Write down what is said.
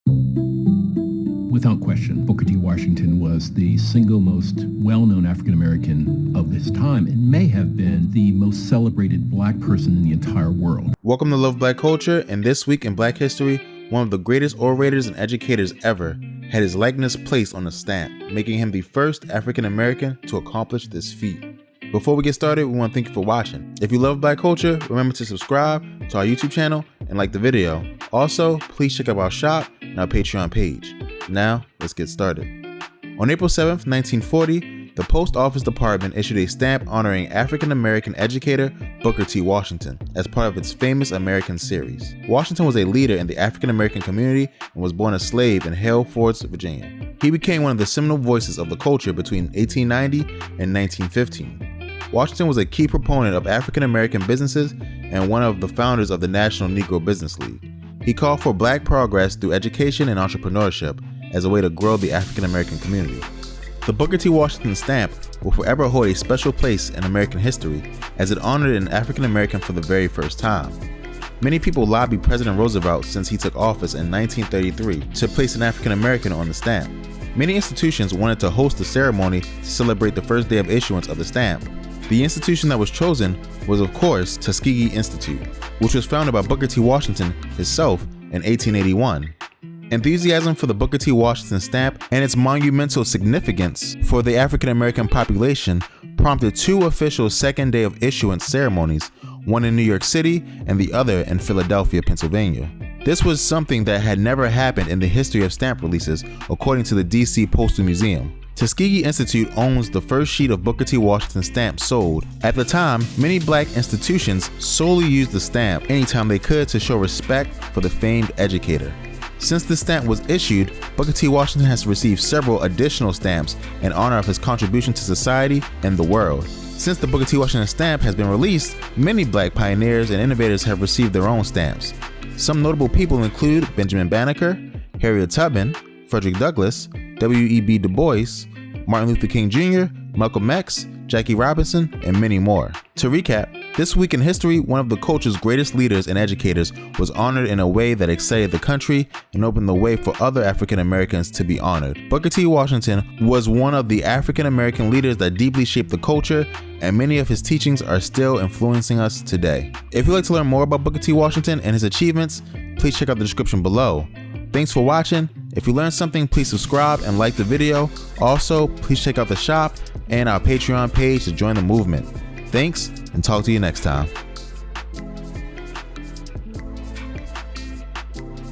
Without question, Booker T. Washington was the single most well-known African-American of his time and may have been the most celebrated black person in the entire world. Welcome to Love Black Culture, and this week in Black History, one of the greatest orators and educators ever had his likeness placed on a stamp, making him the first African-American to accomplish this feat. Before we get started, we want to thank you for watching. If you love Black culture, remember to subscribe to our YouTube channel and like the video. Also, please check out our shop and our Patreon page. Now, let's get started. On April 7th, 1940, the Post Office Department issued a stamp honoring African-American educator Booker T. Washington as part of its famous American series. Washington was a leader in the African-American community and was born a slave in Hale Forts, Virginia. He became one of the seminal voices of the culture between 1890 and 1915. Washington was a key proponent of African-American businesses and one of the founders of the National Negro Business League. He called for black progress through education and entrepreneurship as a way to grow the African-American community. The Booker T. Washington stamp will forever hold a special place in American history as it honored an African-American for the very first time. Many people lobbied President Roosevelt since he took office in 1933 to place an African-American on the stamp. Many institutions wanted to host the ceremony to celebrate the first day of issuance of the stamp. The institution that was chosen was, of course, Tuskegee Institute, which was founded by Booker T. Washington himself in 1881. Enthusiasm for the Booker T. Washington stamp and its monumental significance for the African-American population prompted two official second day of issuance ceremonies, one in New York City and the other in Philadelphia, Pennsylvania. This was something that had never happened in the history of stamp releases, according to the DC Postal Museum. Tuskegee Institute owns the first sheet of Booker T. Washington stamp sold. At the time, many black institutions solely used the stamp anytime they could to show respect for the famed educator. Since the stamp was issued, Booker T. Washington has received several additional stamps in honor of his contribution to society and the world. Since the Booker T. Washington stamp has been released, many black pioneers and innovators have received their own stamps. Some notable people include Benjamin Banneker, Harriet Tubman, Frederick Douglass, w.e.b. Du Bois, Martin Luther King Jr., Malcolm X, Jackie Robinson, and many more. To recap, this week in history, one of the culture's greatest leaders and educators was honored in a way that excited the country and opened the way for other African Americans to be honored. Booker T. Washington was one of the African American leaders that deeply shaped the culture, and many of his teachings are still influencing us today. If you'd like to learn more about Booker T. Washington and his achievements, please check out the description below. Thanks for watching. If you learned something, please subscribe and like the video. Also, please check out the shop and our Patreon page to join the movement. Thanks, and talk to you next time.